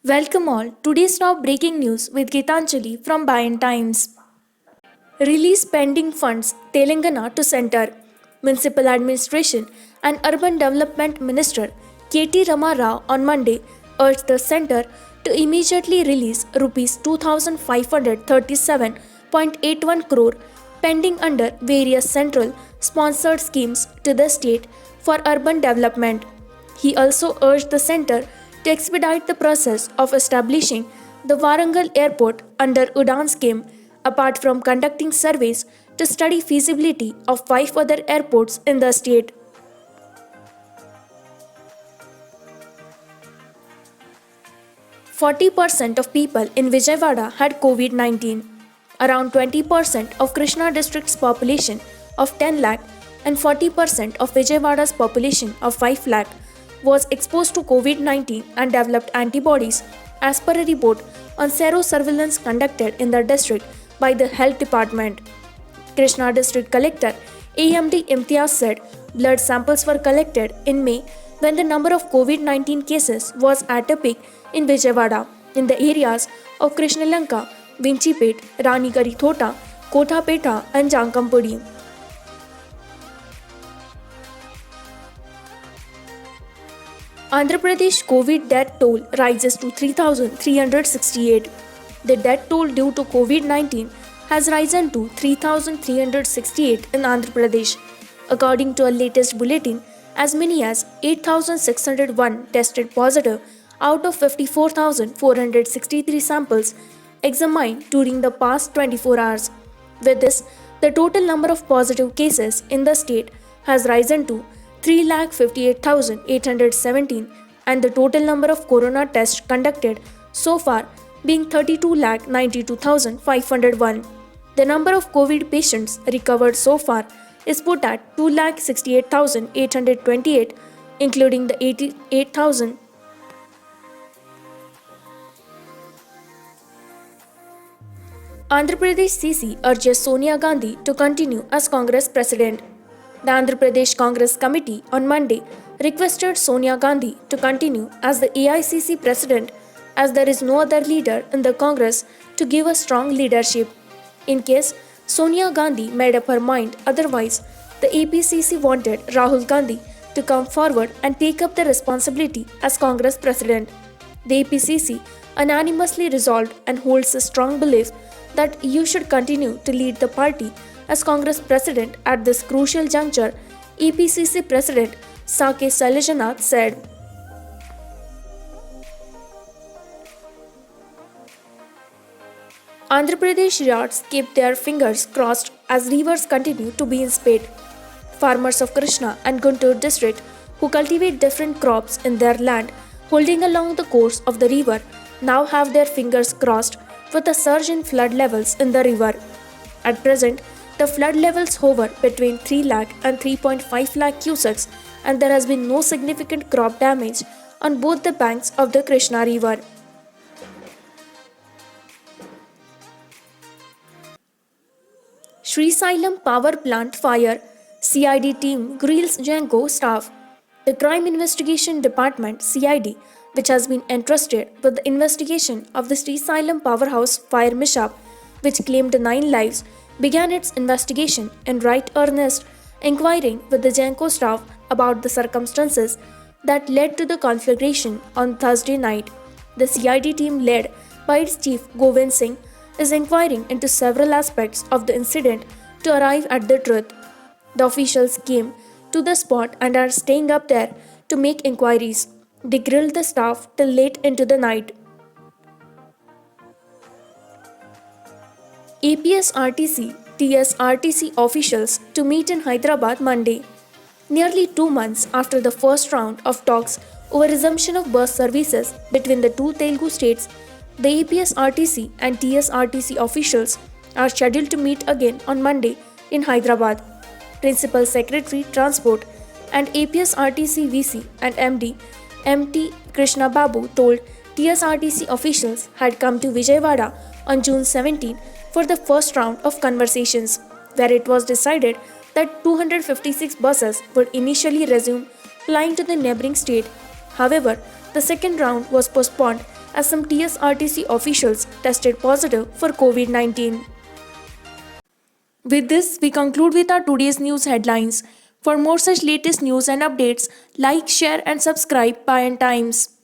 Welcome all. Today's top breaking news with Gitanjali from Bayan Times. Release pending funds Telangana to Centre. Municipal Administration and Urban Development Minister K.T. Rama Rao on Monday urged the centre to immediately release Rs 2,537.81 crore pending under various central sponsored schemes to the state for urban development. He also urged the centre to expedite the process of establishing the Warangal airport under UDAN scheme, apart from conducting surveys to study feasibility of 5 other airports in the state. 40% of people in Vijayawada had COVID-19. Around 20% of Krishna district's population of 10 lakh and 40% of Vijayawada's population of 5 lakh was exposed to COVID-19 and developed antibodies, as per a report on sero-surveillance conducted in the district by the Health Department. Krishna District Collector AMD Imtiaz said blood samples were collected in May when the number of COVID-19 cases was at a peak in Vijayawada, in the areas of Krishnalanka, Vinchipet, Ranikari Thota, Kothapeta and Jankampudi. Andhra Pradesh COVID death toll rises to 3,368. The death toll due to COVID-19 has risen to 3,368 in Andhra Pradesh. According to a latest bulletin, as many as 8,601 tested positive out of 54,463 samples examined during the past 24 hours. With this, the total number of positive cases in the state has risen to 3,58,817 and the total number of corona tests conducted so far being 32,92,501. The number of COVID patients recovered so far is put at 2,68,828, including the 88,000. Andhra Pradesh CC urges Sonia Gandhi to continue as Congress President. The Andhra Pradesh Congress Committee on Monday requested Sonia Gandhi to continue as the AICC President, as there is no other leader in the Congress to give a strong leadership. In case Sonia Gandhi made up her mind otherwise, the APCC wanted Rahul Gandhi to come forward and take up the responsibility as Congress President. The APCC unanimously resolved and holds a strong belief that you should continue to lead the party as Congress President at this crucial juncture, APCC President Saket Sailajanath said. Andhra Pradesh yachts keep their fingers crossed as rivers continue to be in spate. Farmers of Krishna and Guntur district who cultivate different crops in their land holding along the course of the river now have their fingers crossed with a surge in flood levels in the river. At present, the flood levels hover between 3 lakh and 3.5 lakh cusecs and there has been no significant crop damage on both the banks of the Krishna river. Srisailam Power Plant Fire, CID team grills Genco staff. The Crime Investigation Department (CID), which has been entrusted with the investigation of the Srisailam Powerhouse fire mishap, which claimed 9 lives, began its investigation in right earnest, inquiring with the Genco staff about the circumstances that led to the conflagration on Thursday night. The CID team, led by its chief Govind Singh, is inquiring into several aspects of the incident to arrive at the truth. The officials came to the spot and are staying up there to make inquiries. They grilled the staff till late into the night. APSRTC, TSRTC officials to meet in Hyderabad Monday. Nearly 2 months after the first round of talks over resumption of bus services between the two Telugu states, the APSRTC and TSRTC officials are scheduled to meet again on Monday in Hyderabad. Principal Secretary Transport and APSRTC VC and MD MT Krishna Babu told TSRTC officials had come to Vijayawada on June 17 for the first round of conversations, where it was decided that 256 buses would initially resume flying to the neighboring state. However, the second round was postponed as some TSRTC officials tested positive for COVID-19. With this, we conclude with our today's news headlines. For more such latest news and updates, like, share, and subscribe Payant Times.